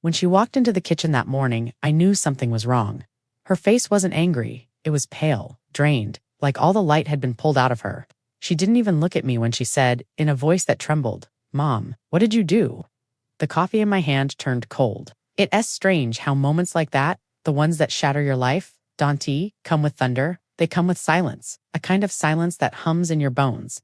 When she walked into the kitchen that morning, I knew something was wrong. Her face wasn't angry. It was pale, drained, like all the light had been pulled out of her. She didn't even look at me when she said, in a voice that trembled, "Mom, what did you do?" The coffee in my hand turned cold. It's strange how moments like that, the ones that shatter your life, Dante, come with thunder. They come with silence, a kind of silence that hums in your bones.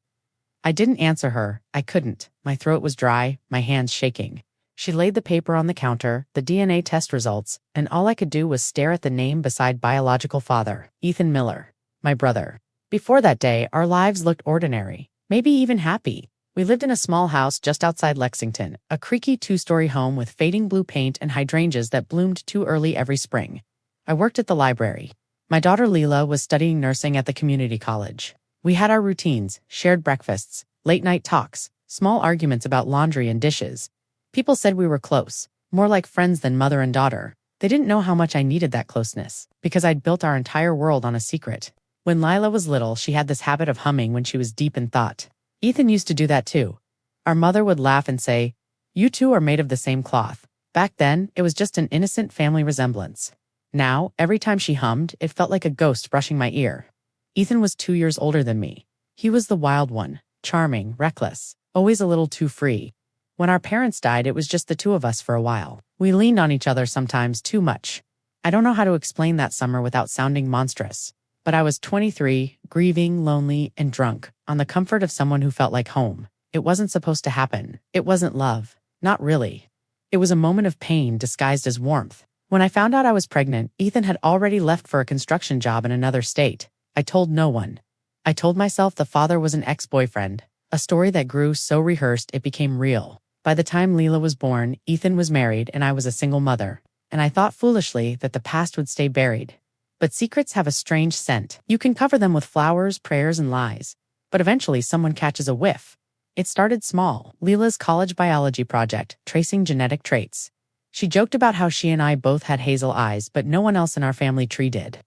I didn't answer her. I couldn't. My throat was dry, my hands shaking. She laid the paper on the counter, the DNA test results, and all I could do was stare at the name beside biological father, Ethan Miller, my brother. Before that day, our lives looked ordinary, maybe even happy. We lived in a small house just outside Lexington, a creaky 2-story home with fading blue paint and hydrangeas that bloomed too early every spring. I worked at the library. My daughter Leela was studying nursing at the community college. We had our routines, shared breakfasts, late-night talks, small arguments about laundry and dishes. People said we were close, more like friends than mother and daughter. They didn't know how much I needed that closeness, because I'd built our entire world on a secret. When Lila was little, she had this habit of humming when she was deep in thought. Ethan used to do that too. Our mother would laugh and say, "You two are made of the same cloth." Back then, it was just an innocent family resemblance. Now, every time she hummed, it felt like a ghost brushing my ear. Ethan was 2 years older than me. He was the wild one, charming, reckless, always a little too free. When our parents died, it was just the two of us for a while. We leaned on each other sometimes too much. I don't know how to explain that summer without sounding monstrous. But I was 23, grieving, lonely, and drunk, on the comfort of someone who felt like home. It wasn't supposed to happen. It wasn't love. Not really. It was a moment of pain disguised as warmth. When I found out I was pregnant, Ethan had already left for a construction job in another state. I told no one. I told myself the father was an ex-boyfriend, a story that grew so rehearsed it became real. By the time Leela was born, Ethan was married and I was a single mother. And I thought foolishly that the past would stay buried. But secrets have a strange scent. You can cover them with flowers, prayers, and lies. But eventually someone catches a whiff. It started small, Leela's college biology project, tracing genetic traits. She joked about how she and I both had hazel eyes, but no one else in our family tree did.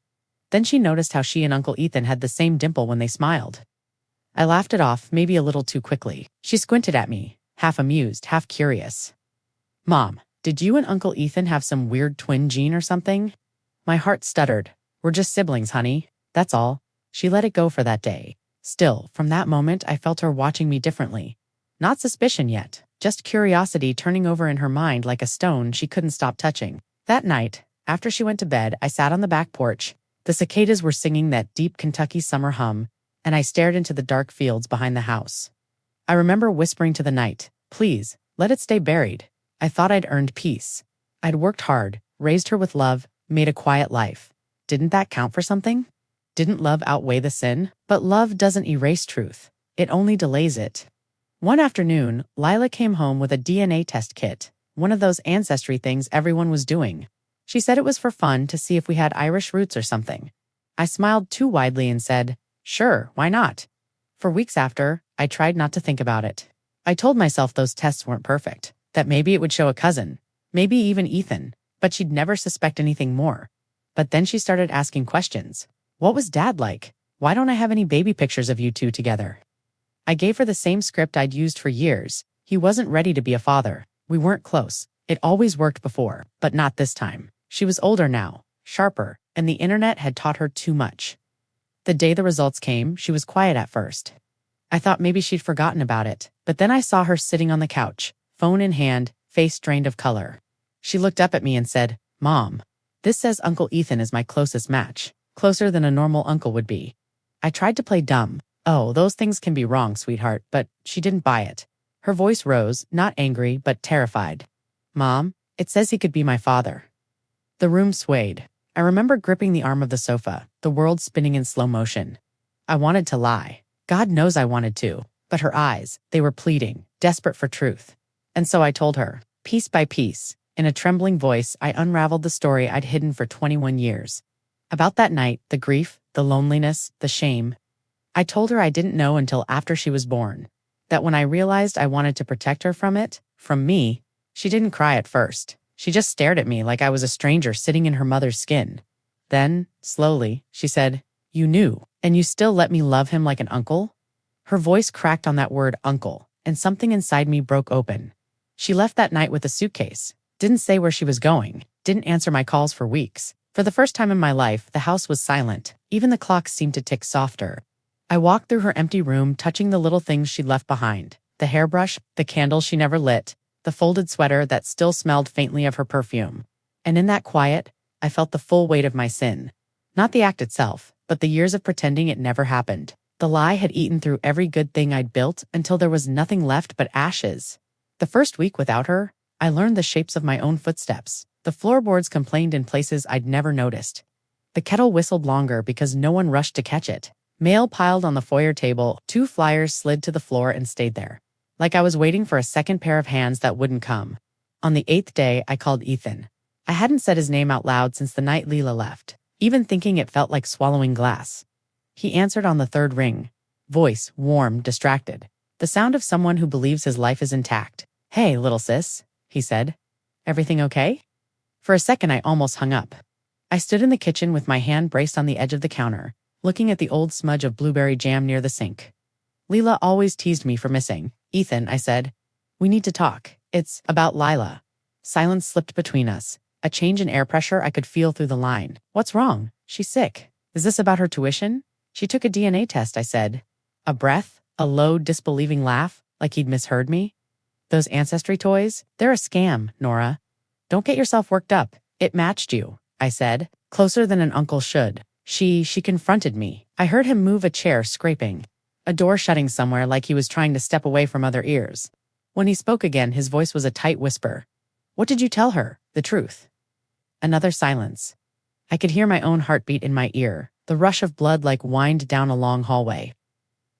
Then she noticed how she and Uncle Ethan had the same dimple when they smiled. I laughed it off, maybe a little too quickly. She squinted at me, half amused, half curious. "Mom, did you and Uncle Ethan have some weird twin gene or something?" My heart stuttered. "We're just siblings, honey. That's all." She let it go for that day. Still, from that moment, I felt her watching me differently. Not suspicion yet, just curiosity turning over in her mind like a stone she couldn't stop touching. That night, after she went to bed, I sat on the back porch. The cicadas were singing that deep Kentucky summer hum, and I stared into the dark fields behind the house. I remember whispering to the night, "Please, let it stay buried." I thought I'd earned peace. I'd worked hard, raised her with love, made a quiet life. Didn't that count for something? Didn't love outweigh the sin? But love doesn't erase truth. It only delays it. One afternoon, Lila came home with a DNA test kit, one of those ancestry things everyone was doing. She said it was for fun to see if we had Irish roots or something. I smiled too widely and said, "Sure, why not?" For weeks after, I tried not to think about it. I told myself those tests weren't perfect, that maybe it would show a cousin, maybe even Ethan, but she'd never suspect anything more. But then she started asking questions. What was Dad like? Why don't I have any baby pictures of you two together? I gave her the same script I'd used for years. He wasn't ready to be a father. We weren't close. It always worked before, but not this time. She was older now, sharper, and the internet had taught her too much. The day the results came, she was quiet at first. I thought maybe she'd forgotten about it, but then I saw her sitting on the couch, phone in hand, face drained of color. She looked up at me and said, "Mom, this says Uncle Ethan is my closest match, closer than a normal uncle would be." I tried to play dumb. "Oh, those things can be wrong, sweetheart," but she didn't buy it. Her voice rose, not angry, but terrified. "Mom, it says he could be my father." The room swayed. I remember gripping the arm of the sofa, the world spinning in slow motion. I wanted to lie. God knows I wanted to. But her eyes, they were pleading, desperate for truth. And so I told her, piece by piece. In a trembling voice, I unraveled the story I'd hidden for 21 years. About that night, the grief, the loneliness, the shame. I told her I didn't know until after she was born. That when I realized I wanted to protect her from it, from me, she didn't cry at first. She just stared at me like I was a stranger sitting in her mother's skin. Then, slowly, she said, "You knew, and you still let me love him like an uncle?" Her voice cracked on that word uncle, and something inside me broke open. She left that night with a suitcase. Didn't say where she was going, didn't answer my calls for weeks. For the first time in my life, the house was silent. Even the clock seemed to tick softer. I walked through her empty room, touching the little things she'd left behind. The hairbrush, the candle she never lit, the folded sweater that still smelled faintly of her perfume. And in that quiet, I felt the full weight of my sin. Not the act itself, but the years of pretending it never happened. The lie had eaten through every good thing I'd built until there was nothing left but ashes. The first week without her, I learned the shapes of my own footsteps. The floorboards complained in places I'd never noticed. The kettle whistled longer because no one rushed to catch it. Mail piled on the foyer table, 2 flyers slid to the floor and stayed there. Like I was waiting for a second pair of hands that wouldn't come. On the 8th day, I called Ethan. I hadn't said his name out loud since the night Leela left. Even thinking it felt like swallowing glass. He answered on the 3rd ring. Voice, warm, distracted. The sound of someone who believes his life is intact. "Hey, little sis," he said. "Everything okay?" For a second, I almost hung up. I stood in the kitchen with my hand braced on the edge of the counter, looking at the old smudge of blueberry jam near the sink. Leela always teased me for missing. "Ethan," I said, "we need to talk. It's about Lila." Silence slipped between us. A change in air pressure I could feel through the line. "What's wrong? She's sick. Is this about her tuition?" "She took a DNA test," I said. A breath, a low, disbelieving laugh, like he'd misheard me. "Those ancestry toys? They're a scam, Nora. Don't get yourself worked up. It matched you," I said, closer than an uncle should. She confronted me. I heard him move a chair, scraping. A door shutting somewhere like he was trying to step away from other ears. When he spoke again, his voice was a tight whisper. "What did you tell her? The truth?" Another silence. I could hear my own heartbeat in my ear, the rush of blood like whined down a long hallway.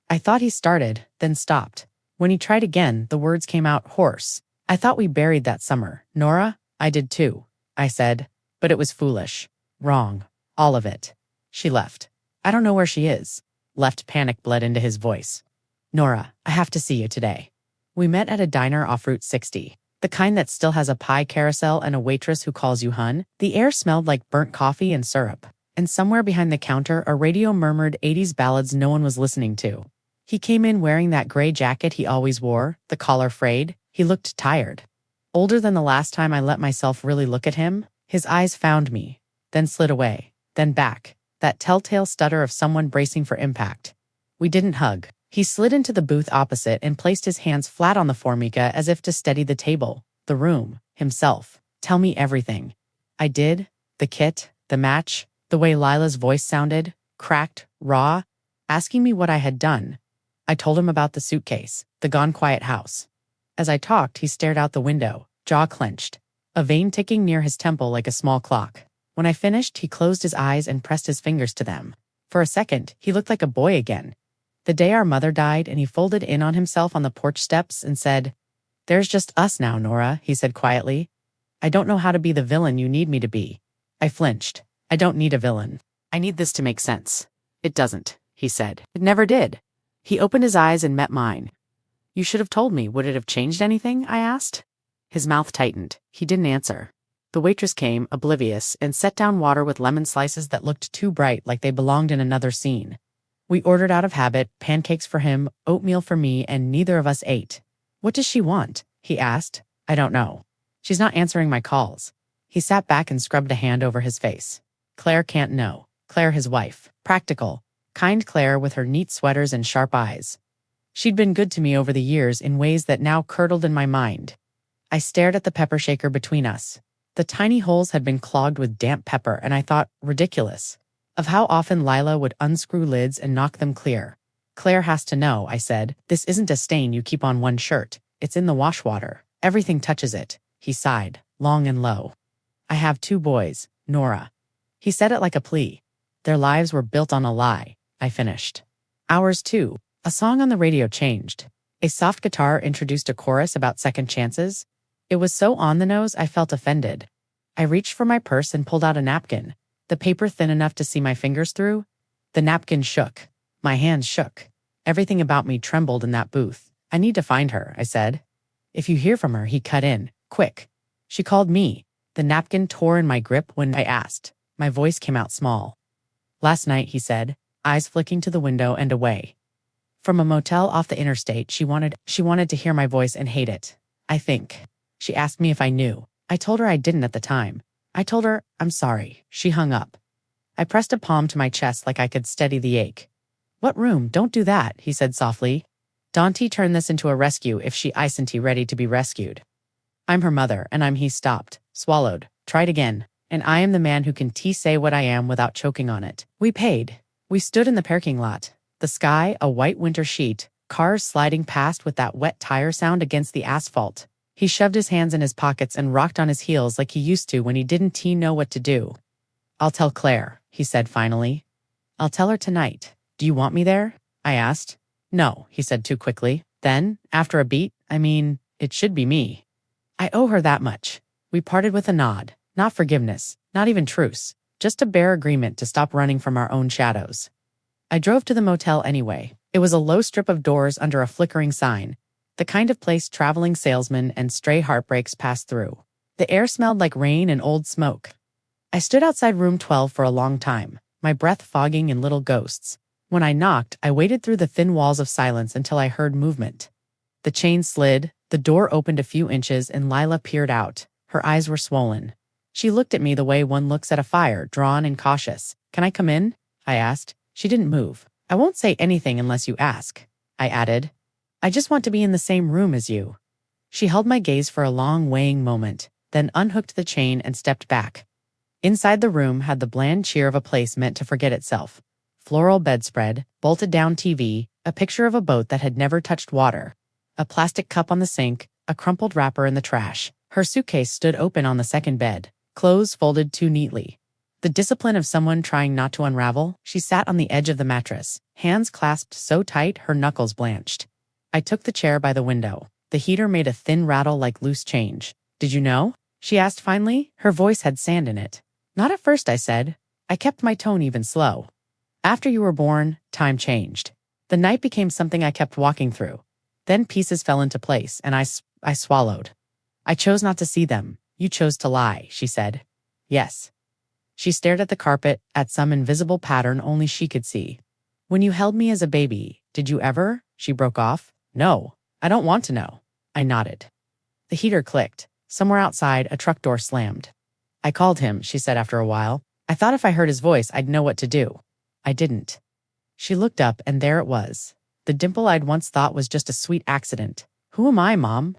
I thought he started, then stopped. When he tried again, the words came out hoarse. "I thought we buried that summer. Nora, I did too," I said. But it was foolish. Wrong. All of it. She left. "I don't know where she is." Left panic bled into his voice. "Nora, I have to see you today." We met at a diner off Route 60. The kind that still has a pie carousel and a waitress who calls you hun. The air smelled like burnt coffee and syrup. And somewhere behind the counter, a radio murmured 80s ballads no one was listening to. He came in wearing that gray jacket he always wore, the collar frayed. He looked tired. Older than the last time I let myself really look at him. His eyes found me, then slid away, then back. That telltale stutter of someone bracing for impact. We didn't hug. He slid into the booth opposite and placed his hands flat on the formica as if to steady the table, the room, himself. "Tell me everything." I did. The kit, the match, the way Lila's voice sounded, cracked, raw, asking me what I had done. I told him about the suitcase, the gone quiet house. As I talked, he stared out the window, jaw clenched, a vein ticking near his temple like a small clock. When I finished, he closed his eyes and pressed his fingers to them. For a second, he looked like a boy again. The day our mother died, and he folded in on himself on the porch steps and said, "There's just us now, Nora," he said quietly. "I don't know how to be the villain you need me to be." I flinched. "I don't need a villain. I need this to make sense." "It doesn't," he said. "It never did." He opened his eyes and met mine. "You should have told me. Would it have changed anything?" I asked. His mouth tightened. He didn't answer. The waitress came, oblivious, and set down water with lemon slices that looked too bright, like they belonged in another scene. We ordered out of habit, pancakes for him, oatmeal for me, and neither of us ate. "What does she want?" he asked. "I don't know. She's not answering my calls." He sat back and scrubbed a hand over his face. "Claire can't know. Claire, his wife. Practical. Kind Claire with her neat sweaters and sharp eyes. She'd been good to me over the years in ways that now curdled in my mind. I stared at the pepper shaker between us. The tiny holes had been clogged with damp pepper, and I thought, ridiculous, of how often Lila would unscrew lids and knock them clear. "Claire has to know," I said. "This isn't a stain you keep on one shirt. It's in the wash water. Everything touches it." He sighed, long and low. "I have 2 boys, Nora." He said it like a plea. "Their lives were built on a lie," I finished. "Ours too." A song on the radio changed. A soft guitar introduced a chorus about second chances. It was so on the nose I felt offended. I reached for my purse and pulled out a napkin, the paper thin enough to see my fingers through. The napkin shook. My hands shook. Everything about me trembled in that booth. "I need to find her," I said. "If you hear from her," he cut in. "Quick." She called me. The napkin tore in my grip when I asked. My voice came out small. "Last night," he said, eyes flicking to the window and away. From a motel off the interstate, she wanted to hear my voice and hate it. I think. She asked me if I knew. I told her I didn't at the time. I told her, I'm sorry. She hung up. I pressed a palm to my chest like I could steady the ache. What room? Don't do that, he said softly. Dante turned this into a rescue if she isn't ready to be rescued. I'm her mother, and he stopped, swallowed, tried again, and I am the man who can say what I am without choking on it. We paid. We stood in the parking lot. The sky, a white winter sheet, cars sliding past with that wet tire sound against the asphalt. He shoved his hands in his pockets and rocked on his heels like he used to when he didn't know what to do. I'll tell Claire, he said finally. I'll tell her tonight. Do you want me there? I asked. No, he said too quickly. Then, after a beat, it should be me. I owe her that much. We parted with a nod. Not forgiveness, not even truce. Just a bare agreement to stop running from our own shadows. I drove to the motel anyway. It was a low strip of doors under a flickering sign, the kind of place traveling salesmen and stray heartbreaks pass through. The air smelled like rain and old smoke. I stood outside room 12 for a long time, my breath fogging in little ghosts. When I knocked, I waited through the thin walls of silence until I heard movement. The chain slid, the door opened a few inches, and Lila peered out. Her eyes were swollen. She looked at me the way one looks at a fire, drawn and cautious. Can I come in? I asked. She didn't move. I won't say anything unless you ask, I added. I just want to be in the same room as you. She held my gaze for a long, weighing moment, then unhooked the chain and stepped back. Inside the room had the bland cheer of a place meant to forget itself. Floral bedspread, bolted-down TV, a picture of a boat that had never touched water, a plastic cup on the sink, a crumpled wrapper in the trash. Her suitcase stood open on the second bed, clothes folded too neatly. The discipline of someone trying not to unravel. She sat on the edge of the mattress, hands clasped so tight her knuckles blanched. I took the chair by the window. The heater made a thin rattle like loose change. Did you know? She asked finally. Her voice had sand in it. Not at first, I said. I kept my tone even slow. After you were born, time changed. The night became something I kept walking through. Then pieces fell into place, and I swallowed. I chose not to see them. You chose to lie, she said. Yes. She stared at the carpet, at some invisible pattern only she could see. When you held me as a baby, did you ever? She broke off. No, I don't want to know. I nodded. The heater clicked. Somewhere outside, a truck door slammed. I called him, she said after a while. I thought if I heard his voice, I'd know what to do. I didn't. She looked up, and there it was. The dimple I'd once thought was just a sweet accident. Who am I, Mom?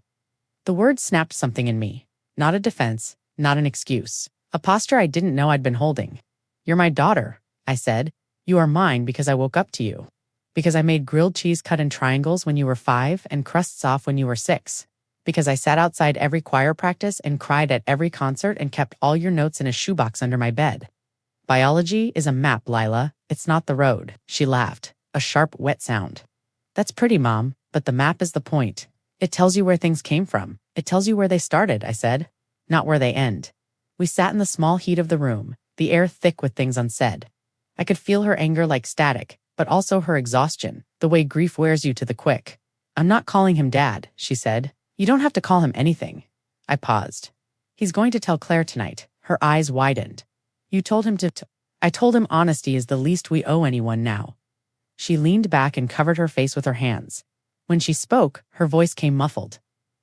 The word snapped something in me. Not a defense, not an excuse. A posture I didn't know I'd been holding. You're my daughter, I said. You are mine because I woke up to you. Because I made grilled cheese cut in triangles when you were 5 and crusts off when you were 6. Because I sat outside every choir practice and cried at every concert and kept all your notes in a shoebox under my bed. Biology is a map, Lila. It's not the road. She laughed, a sharp, wet sound. That's pretty, Mom, but the map is the point. It tells you where things came from. It tells you where they started, I said. Not where they end. We sat in the small heat of the room, the air thick with things unsaid. I could feel her anger like static, but also her exhaustion, the way grief wears you to the quick. I'm not calling him Dad, she said. You don't have to call him anything. I paused. He's going to tell Claire tonight. Her eyes widened. You told him to I told him honesty is the least we owe anyone now. She leaned back and covered her face with her hands. When she spoke, her voice came muffled.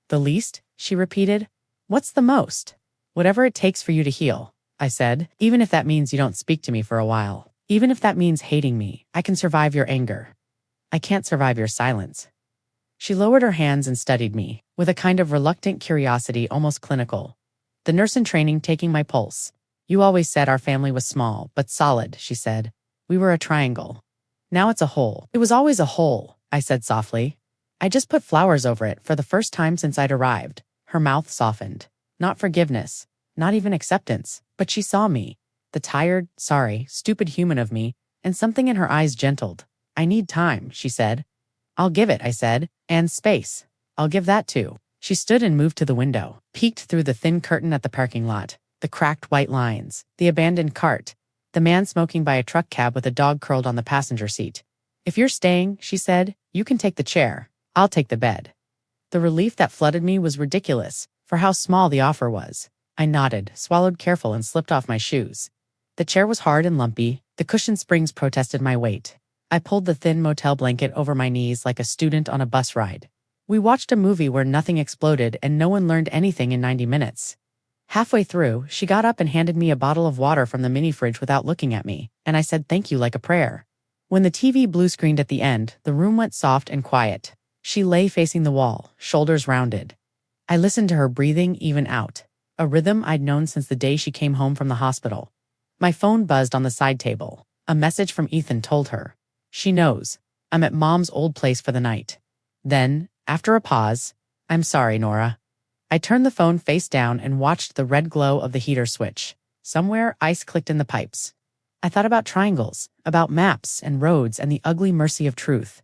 The least? She repeated. What's the most? Whatever it takes for you to heal, I said, even if that means you don't speak to me for a while. Even if that means hating me, I can survive your anger. I can't survive your silence. She lowered her hands and studied me, with a kind of reluctant curiosity almost clinical. The nurse in training taking my pulse. You always said our family was small, but solid, she said. We were a triangle. Now it's a hole. It was always a hole, I said softly. I just put flowers over it for the first time since I'd arrived. Her mouth softened. Not forgiveness, not even acceptance, but she saw me. The tired, sorry, stupid human of me, and something in her eyes gentled. I need time, she said. I'll give it, I said, and space. I'll give that too. She stood and moved to the window, peeked through the thin curtain at the parking lot, the cracked white lines, the abandoned cart, the man smoking by a truck cab with a dog curled on the passenger seat. If you're staying, she said, you can take the chair. I'll take the bed. The relief that flooded me was ridiculous, for how small the offer was. I nodded, swallowed careful, and slipped off my shoes. The chair was hard and lumpy. The cushion springs protested my weight. I pulled the thin motel blanket over my knees like a student on a bus ride. We watched a movie where nothing exploded and no one learned anything in 90 minutes. Halfway through, she got up and handed me a bottle of water from the mini fridge without looking at me, and I said thank you like a prayer. When the TV blue screened at the end, the room went soft and quiet. She lay facing the wall, shoulders rounded. I listened to her breathing even out, a rhythm I'd known since the day she came home from the hospital. My phone buzzed on the side table. A message from Ethan told her. She knows. I'm at Mom's old place for the night. Then, after a pause, I'm sorry, Nora. I turned the phone face down and watched the red glow of the heater switch. Somewhere, ice clicked in the pipes. I thought about triangles, about maps and roads and the ugly mercy of truth.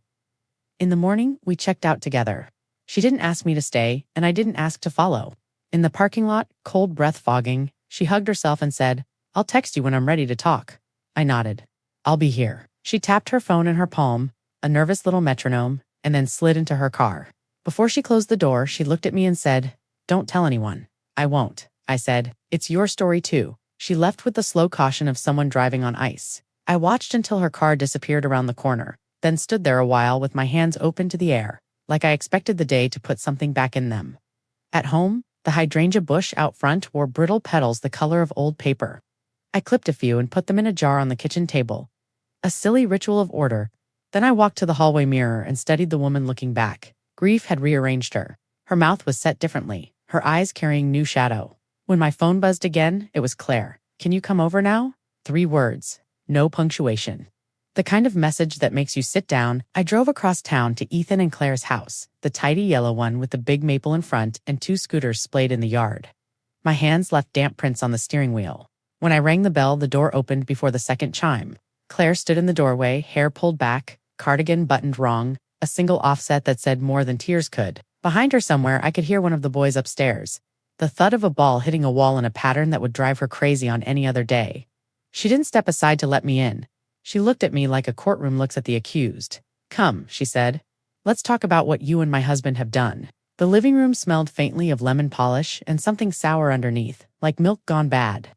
In the morning, we checked out together. She didn't ask me to stay, and I didn't ask to follow. In the parking lot, cold breath fogging, she hugged herself and said, I'll text you when I'm ready to talk. I nodded. I'll be here. She tapped her phone in her palm, a nervous little metronome, and then slid into her car. Before she closed the door, she looked at me and said, Don't tell anyone. I won't. I said, It's your story too. She left with the slow caution of someone driving on ice. I watched until her car disappeared around the corner, then stood there a while with my hands open to the air, like I expected the day to put something back in them. At home, the hydrangea bush out front wore brittle petals the color of old paper. I clipped a few and put them in a jar on the kitchen table. A silly ritual of order. Then I walked to the hallway mirror and studied the woman looking back. Grief had rearranged her. Her mouth was set differently, her eyes carrying new shadow. When my phone buzzed again, it was Claire. Can you come over now? 3 words. No punctuation. The kind of message that makes you sit down. I drove across town to Ethan and Claire's house, the tidy yellow one with the big maple in front and 2 scooters splayed in the yard. My hands left damp prints on the steering wheel. When I rang the bell, the door opened before the second chime. Claire stood in the doorway, hair pulled back, cardigan buttoned wrong, a single offset that said more than tears could. Behind her somewhere, I could hear one of the boys upstairs. The thud of a ball hitting a wall in a pattern that would drive her crazy on any other day. She didn't step aside to let me in. She looked at me like a courtroom looks at the accused. Come, she said. Let's talk about what you and my husband have done. The living room smelled faintly of lemon polish and something sour underneath, like milk gone bad.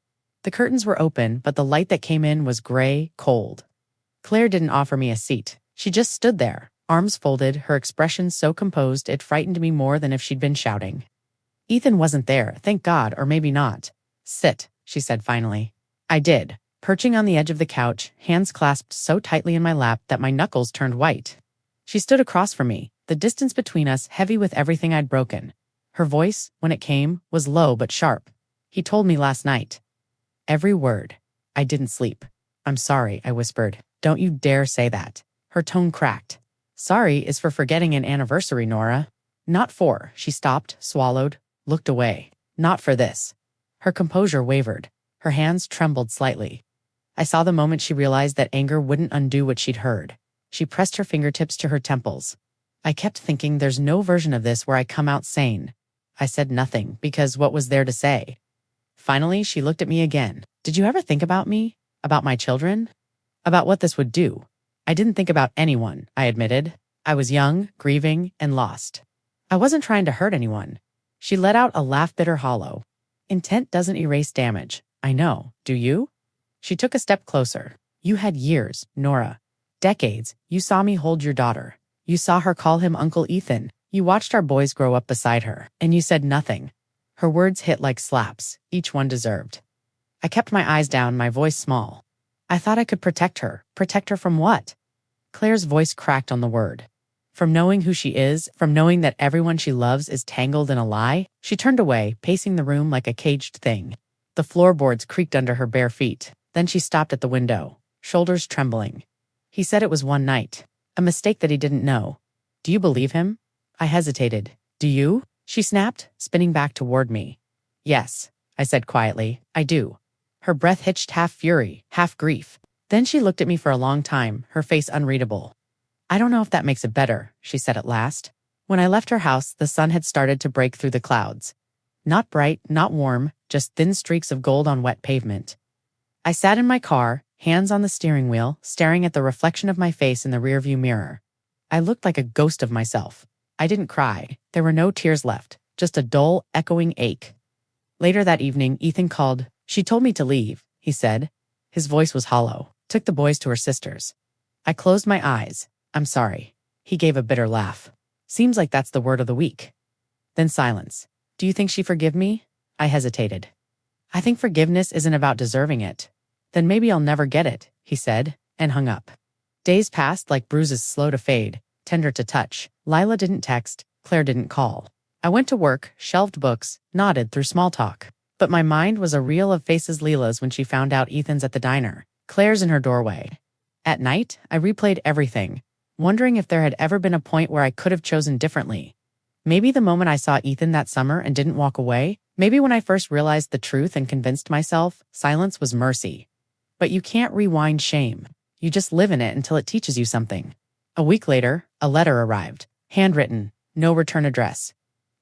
The curtains were open, but the light that came in was gray, cold. Claire didn't offer me a seat. She just stood there, arms folded, her expression so composed it frightened me more than if she'd been shouting. Ethan wasn't there, thank God, or maybe not. Sit, she said finally. I did, perching on the edge of the couch, hands clasped so tightly in my lap that my knuckles turned white. She stood across from me, the distance between us heavy with everything I'd broken. Her voice, when it came, was low but sharp. He told me last night. Every word. I didn't sleep. I'm sorry, I whispered. Don't you dare say that. Her tone cracked. Sorry is for forgetting an anniversary, Nora. Not for. She stopped, swallowed, looked away. Not for this. Her composure wavered. Her hands trembled slightly. I saw the moment she realized that anger wouldn't undo what she'd heard. She pressed her fingertips to her temples. I kept thinking there's no version of this where I come out sane. I said nothing, because what was there to say? Finally, she looked at me again. Did you ever think about me? About my children? About what this would do? I didn't think about anyone, I admitted. I was young, grieving, and lost. I wasn't trying to hurt anyone. She let out a laugh bitter hollow. Intent doesn't erase damage. I know. Do you? She took a step closer. You had years, Nora. Decades. You saw me hold your daughter. You saw her call him Uncle Ethan. You watched our boys grow up beside her, and you said nothing. Her words hit like slaps, each one deserved. I kept my eyes down, my voice small. I thought I could protect her. Protect her from what? Claire's voice cracked on the word. From knowing who she is, from knowing that everyone she loves is tangled in a lie. She turned away, pacing the room like a caged thing. The floorboards creaked under her bare feet. Then she stopped at the window, shoulders trembling. He said it was one night. A mistake that he didn't know. Do you believe him? I hesitated. Do you? She snapped, spinning back toward me. Yes, I said quietly, I do. Her breath hitched half fury, half grief. Then she looked at me for a long time, her face unreadable. I don't know if that makes it better, she said at last. When I left her house, the sun had started to break through the clouds. Not bright, not warm, just thin streaks of gold on wet pavement. I sat in my car, hands on the steering wheel, staring at the reflection of my face in the rearview mirror. I looked like a ghost of myself. I didn't cry. There were no tears left, just a dull, echoing ache. Later that evening, Ethan called. She told me to leave, he said. His voice was hollow. Took the boys to her sister's. I closed my eyes. I'm sorry. He gave a bitter laugh. Seems like that's the word of the week. Then silence. Do you think she'd forgive me? I hesitated. I think forgiveness isn't about deserving it. Then maybe I'll never get it, he said, and hung up. Days passed like bruises slow to fade, tender to touch. Lila didn't text, Claire didn't call. I went to work, shelved books, nodded through small talk. But my mind was a reel of faces Lila's when she found out Ethan's at the diner, Claire's in her doorway. At night, I replayed everything, wondering if there had ever been a point where I could have chosen differently. Maybe the moment I saw Ethan that summer and didn't walk away, maybe when I first realized the truth and convinced myself silence was mercy. But you can't rewind shame. You just live in it until it teaches you something. A week later, a letter arrived, handwritten, no return address.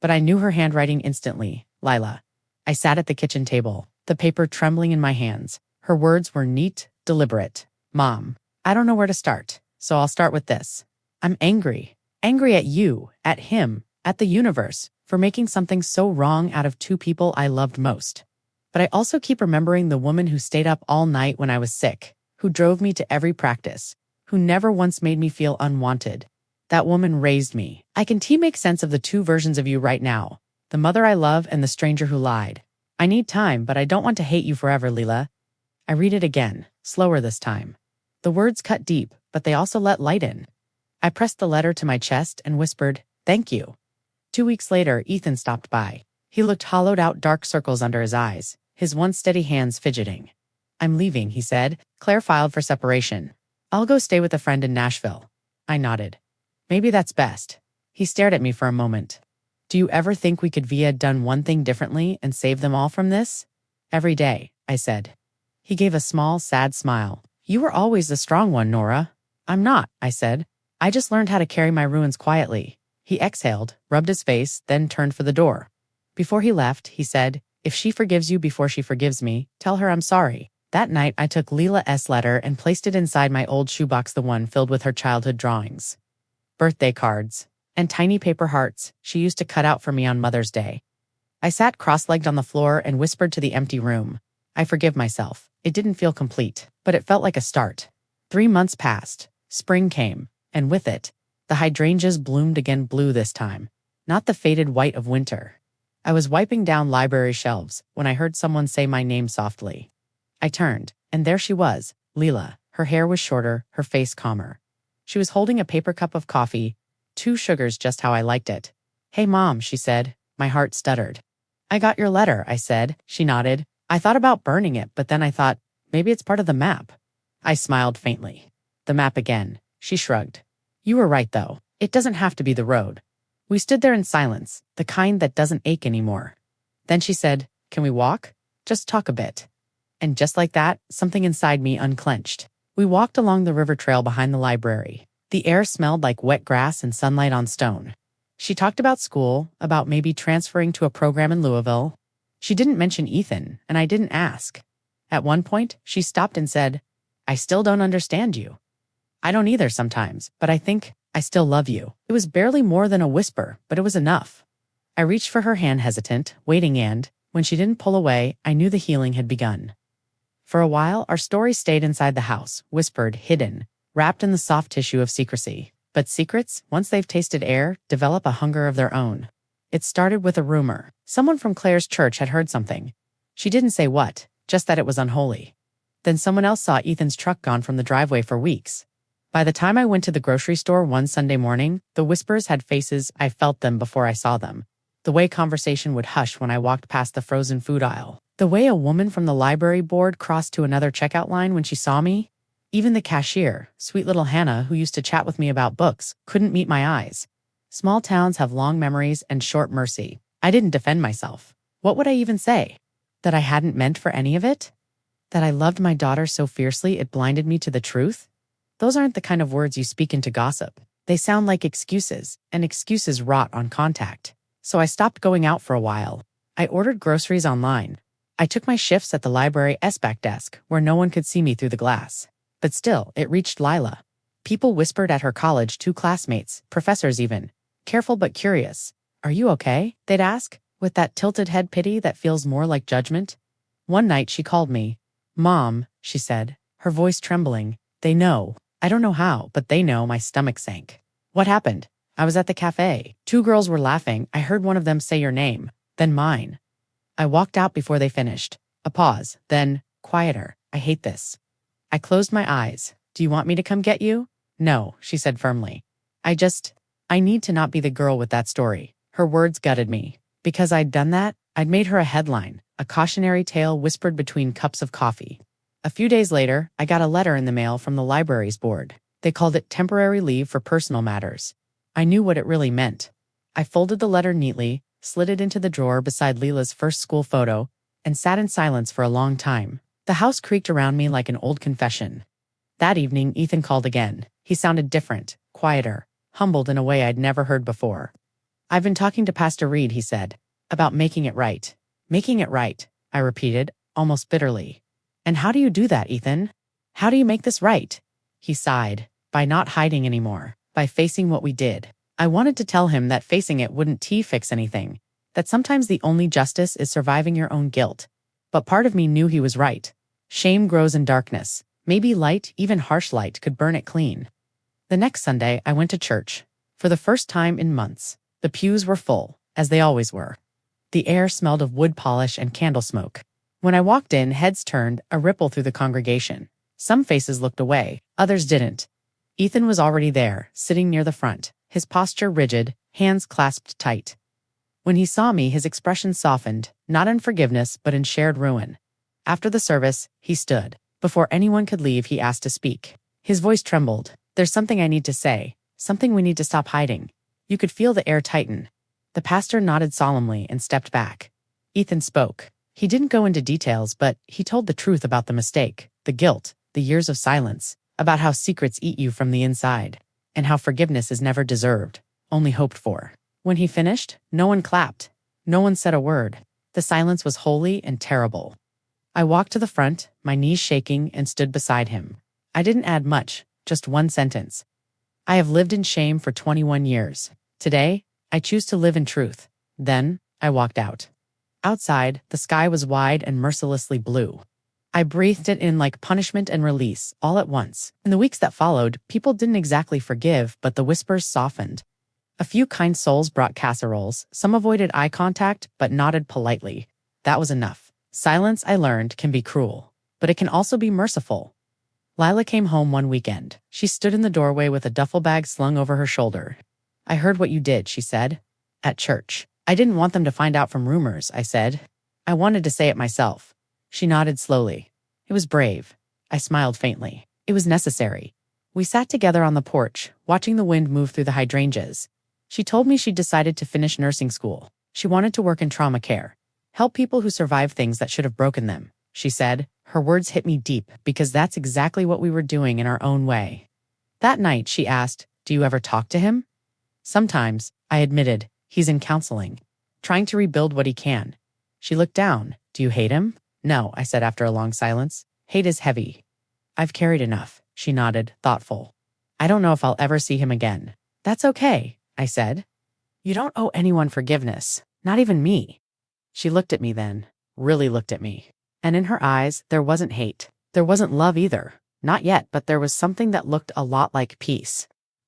But I knew her handwriting instantly, Lila. I sat at the kitchen table, the paper trembling in my hands. Her words were neat, deliberate. Mom, I don't know where to start, so I'll start with this. I'm angry. Angry at you, at him, at the universe, for making something so wrong out of two people I loved most. But I also keep remembering the woman who stayed up all night when I was sick, who drove me to every practice, who never once made me feel unwanted. That woman raised me. I can make sense of the two versions of you right now, the mother I love and the stranger who lied. I need time, but I don't want to hate you forever, Lila. I read it again, slower this time. The words cut deep, but they also let light in. I pressed the letter to my chest and whispered, thank you. 2 weeks later, Ethan stopped by. He looked hollowed out, dark circles under his eyes, his once steady hands fidgeting. I'm leaving, he said. Claire filed for separation. I'll go stay with a friend in Nashville. I nodded. Maybe that's best. He stared at me for a moment. Do you ever think we could have done one thing differently and save them all from this? Every day, I said. He gave a small, sad smile. You were always the strong one, Nora. I'm not, I said. I just learned how to carry my ruins quietly. He exhaled, rubbed his face, then turned for the door. Before he left, he said, if she forgives you before she forgives me, tell her I'm sorry. That night, I took Lila's letter and placed it inside my old shoebox, the one filled with her childhood drawings. Birthday cards, and tiny paper hearts she used to cut out for me on Mother's Day. I sat cross-legged on the floor and whispered to the empty room. I forgive myself. It didn't feel complete, but it felt like a start. 3 months passed. Spring came, and with it, the hydrangeas bloomed again, blue this time, not the faded white of winter. I was wiping down library shelves when I heard someone say my name softly. I turned, and there she was, Lila. Her hair was shorter, her face calmer. She was holding a paper cup of coffee, 2 sugars just how I liked it. Hey, Mom, she said. My heart stuttered. I got your letter, I said. She nodded. I thought about burning it, but then I thought, maybe it's part of the map. I smiled faintly. The map again. She shrugged. You were right, though. It doesn't have to be the road. We stood there in silence, the kind that doesn't ache anymore. Then she said, can we walk? Just talk a bit. And just like that, something inside me unclenched. We walked along the river trail behind the library. The air smelled like wet grass and sunlight on stone. She talked about school, about maybe transferring to a program in Louisville. She didn't mention Ethan, and I didn't ask. At one point, she stopped and said, I still don't understand you. I don't either sometimes, but I think I still love you. It was barely more than a whisper, but it was enough. I reached for her hand, hesitant, waiting, and when she didn't pull away, I knew the healing had begun. For a while, our story stayed inside the house, whispered, hidden, wrapped in the soft tissue of secrecy. But secrets, once they've tasted air, develop a hunger of their own. It started with a rumor. Someone from Claire's church had heard something. She didn't say what, just that it was unholy. Then someone else saw Ethan's truck gone from the driveway for weeks. By the time I went to the grocery store one Sunday morning, the whispers had faces. I felt them before I saw them. The way conversation would hush when I walked past the frozen food aisle. The way a woman from the library board crossed to another checkout line when she saw me. Even the cashier, sweet little Hannah, who used to chat with me about books, couldn't meet my eyes. Small towns have long memories and short mercy. I didn't defend myself. What would I even say? That I hadn't meant for any of it? That I loved my daughter so fiercely it blinded me to the truth? Those aren't the kind of words you speak into gossip. They sound like excuses, and excuses rot on contact. So I stopped going out for a while. I ordered groceries online. I took my shifts at the library's back desk, where no one could see me through the glass. But still, it reached Lila. People whispered at her college, 2 classmates, professors even. Careful but curious. Are you okay? They'd ask, with that tilted head pity that feels more like judgment. One night she called me. Mom, she said, her voice trembling. They know. I don't know how, but they know. My stomach sank. What happened? I was at the cafe. 2 girls were laughing. I heard one of them say your name, then mine. I walked out before they finished. A pause, then, quieter. I hate this. I closed my eyes. Do you want me to come get you? No, she said firmly. I need to not be the girl with that story. Her words gutted me. Because I'd done that, I'd made her a headline, a cautionary tale whispered between cups of coffee. A few days later, I got a letter in the mail from the library's board. They called it temporary leave for personal matters. I knew what it really meant. I folded the letter neatly, slid it into the drawer beside Leela's first school photo, and sat in silence for a long time. The house creaked around me like an old confession. That evening, Ethan called again. He sounded different, quieter, humbled in a way I'd never heard before. I've been talking to Pastor Reed, he said, about making it right. Making it right, I repeated, almost bitterly. And how do you do that, Ethan? How do you make this right? He sighed. By not hiding anymore. By facing what we did. I wanted to tell him that facing it wouldn't fix anything. That sometimes the only justice is surviving your own guilt. But part of me knew he was right. Shame grows in darkness. Maybe light, even harsh light, could burn it clean. The next Sunday, I went to church. For the first time in months. The pews were full, as they always were. The air smelled of wood polish and candle smoke. When I walked in, heads turned, a ripple through the congregation. Some faces looked away, others didn't. Ethan was already there, sitting near the front, his posture rigid, hands clasped tight. When he saw me, his expression softened, not in forgiveness, but in shared ruin. After the service, he stood. Before anyone could leave, he asked to speak. His voice trembled. There's something I need to say, something we need to stop hiding. You could feel the air tighten. The pastor nodded solemnly and stepped back. Ethan spoke. He didn't go into details, but he told the truth about the mistake, the guilt, the years of silence, about how secrets eat you from the inside, and how forgiveness is never deserved, only hoped for. When he finished, no one clapped. No one said a word. The silence was holy and terrible. I walked to the front, my knees shaking, and stood beside him. I didn't add much, just one sentence. I have lived in shame for 21 years. Today, I choose to live in truth. Then, I walked out. Outside, the sky was wide and mercilessly blue. I breathed it in like punishment and release, all at once. In the weeks that followed, people didn't exactly forgive, but the whispers softened. A few kind souls brought casseroles, some avoided eye contact, but nodded politely. That was enough. Silence, I learned, can be cruel, but it can also be merciful. Lila came home one weekend. She stood in the doorway with a duffel bag slung over her shoulder. I heard what you did, she said. At church. I didn't want them to find out from rumors, I said. I wanted to say it myself. She nodded slowly. It was brave. I smiled faintly. It was necessary. We sat together on the porch, watching the wind move through the hydrangeas. She told me she'd decided to finish nursing school. She wanted to work in trauma care. Help people who survive things that should have broken them, she said. Her words hit me deep because that's exactly what we were doing in our own way. That night, she asked, do you ever talk to him? Sometimes, I admitted. He's in counseling, trying to rebuild what he can. She looked down. Do you hate him? No, I said after a long silence. Hate is heavy. I've carried enough, she nodded, thoughtful. I don't know if I'll ever see him again. That's okay, I said. You don't owe anyone forgiveness, not even me. She looked at me then, really looked at me. And in her eyes, there wasn't hate. There wasn't love either. Not yet, but there was something that looked a lot like peace.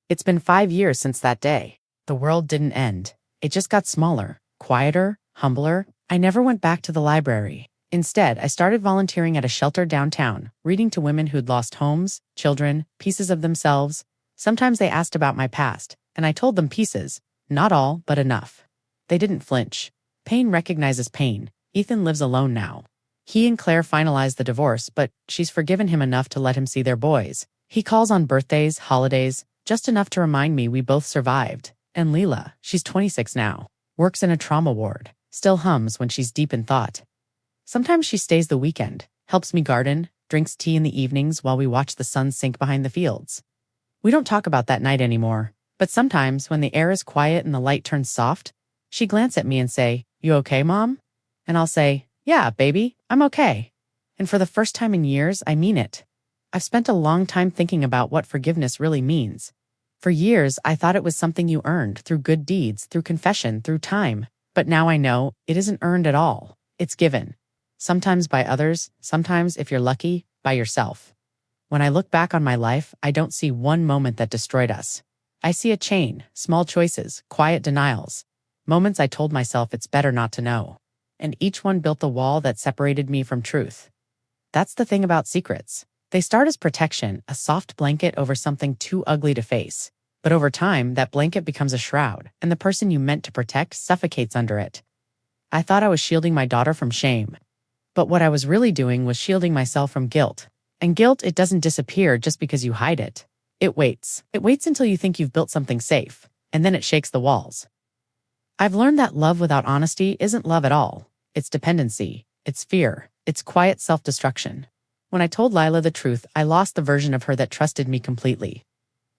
It's been 5 years since that day. The world didn't end. It just got smaller, quieter, humbler. I never went back to the library. Instead, I started volunteering at a shelter downtown, reading to women who'd lost homes, children, pieces of themselves. Sometimes they asked about my past, and I told them pieces. Not all, but enough. They didn't flinch. Pain recognizes pain. Ethan lives alone now. He and Claire finalized the divorce, but she's forgiven him enough to let him see their boys. He calls on birthdays, holidays, just enough to remind me we both survived. And Leela, she's 26 now, works in a trauma ward, still hums when she's deep in thought. Sometimes she stays the weekend, helps me garden, drinks tea in the evenings while we watch the sun sink behind the fields. We don't talk about that night anymore, but sometimes when the air is quiet and the light turns soft, she glance at me and say, "You okay, Mom?" And I'll say, "Yeah, baby, I'm okay." And for the first time in years, I mean it. I've spent a long time thinking about what forgiveness really means. For years, I thought it was something you earned through good deeds, through confession, through time. But now I know it isn't earned at all. It's given. Sometimes by others, sometimes, if you're lucky, by yourself. When I look back on my life, I don't see one moment that destroyed us. I see a chain, small choices, quiet denials. Moments I told myself it's better not to know. and each one built the wall that separated me from truth. That's the thing about secrets. They start as protection, a soft blanket over something too ugly to face. But over time, that blanket becomes a shroud, and the person you meant to protect suffocates under it. I thought I was shielding my daughter from shame. But what I was really doing was shielding myself from guilt. And guilt, it doesn't disappear just because you hide it. It waits. It waits until you think you've built something safe, and then it shakes the walls. I've learned that love without honesty isn't love at all. It's dependency. It's fear. It's quiet self-destruction. When I told Lila the truth, I lost the version of her that trusted me completely.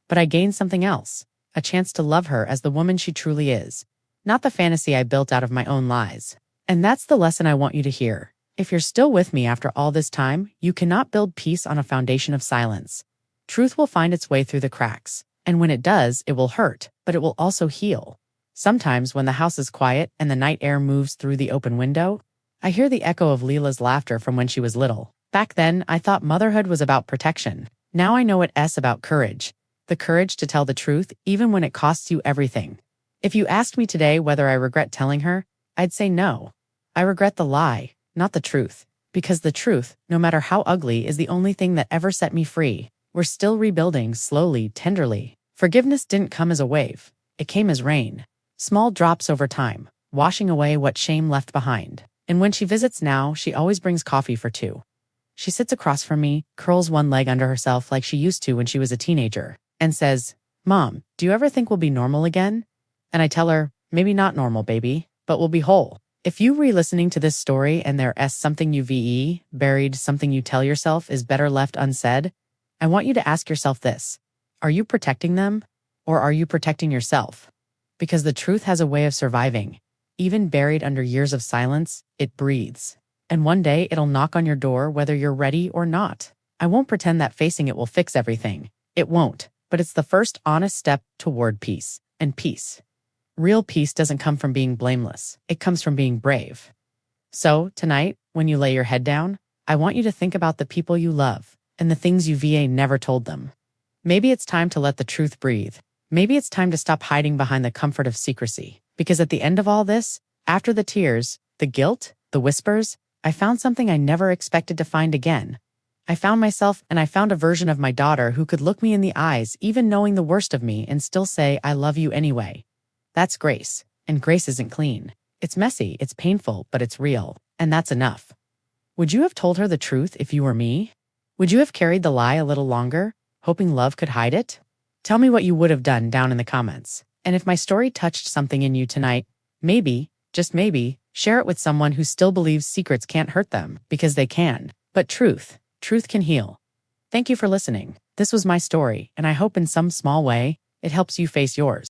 But I gained something else, a chance to love her as the woman she truly is, not the fantasy I built out of my own lies. And that's the lesson I want you to hear. If you're still with me after all this time, you cannot build peace on a foundation of silence. Truth will find its way through the cracks, and when it does, it will hurt, but it will also heal. Sometimes when the house is quiet and the night air moves through the open window, I hear the echo of Lila's laughter from when she was little. Back then, I thought motherhood was about protection. Now I know it's about courage. The courage to tell the truth, even when it costs you everything. If you asked me today whether I regret telling her, I'd say no. I regret the lie, not the truth. Because the truth, no matter how ugly, is the only thing that ever set me free. We're still rebuilding, slowly, tenderly. Forgiveness didn't come as a wave. It came as rain. Small drops over time, washing away what shame left behind. And when she visits now, she always brings coffee for two. She sits across from me, curls one leg under herself like she used to when she was a teenager, and says, "Mom, do you ever think we'll be normal again?" And I tell her, "Maybe not normal, baby, but we'll be whole." If you re-listening to this story and there's something you buried, something you tell yourself is better left unsaid, I want you to ask yourself this. Are you protecting them, or are you protecting yourself? Because the truth has a way of surviving. Even buried under years of silence, it breathes. And one day it'll knock on your door whether you're ready or not. I won't pretend that facing it will fix everything. It won't, but it's the first honest step toward peace. And peace. Real peace doesn't come from being blameless. It comes from being brave. So, tonight, when you lay your head down, I want you to think about the people you love and the things you never told them. Maybe it's time to let the truth breathe. Maybe it's time to stop hiding behind the comfort of secrecy. Because at the end of all this, after the tears, the guilt, the whispers, I found something I never expected to find again. I found myself, and I found a version of my daughter who could look me in the eyes, even knowing the worst of me, and still say, "I love you anyway." That's grace. And grace isn't clean. It's messy, it's painful, but it's real. And that's enough. Would you have told her the truth if you were me? Would you have carried the lie a little longer, hoping love could hide it? Tell me what you would have done down in the comments. And if my story touched something in you tonight, maybe, just maybe, share it with someone who still believes secrets can't hurt them, because they can. But truth can heal. Thank you for listening. This was my story, and I hope in some small way, it helps you face yours.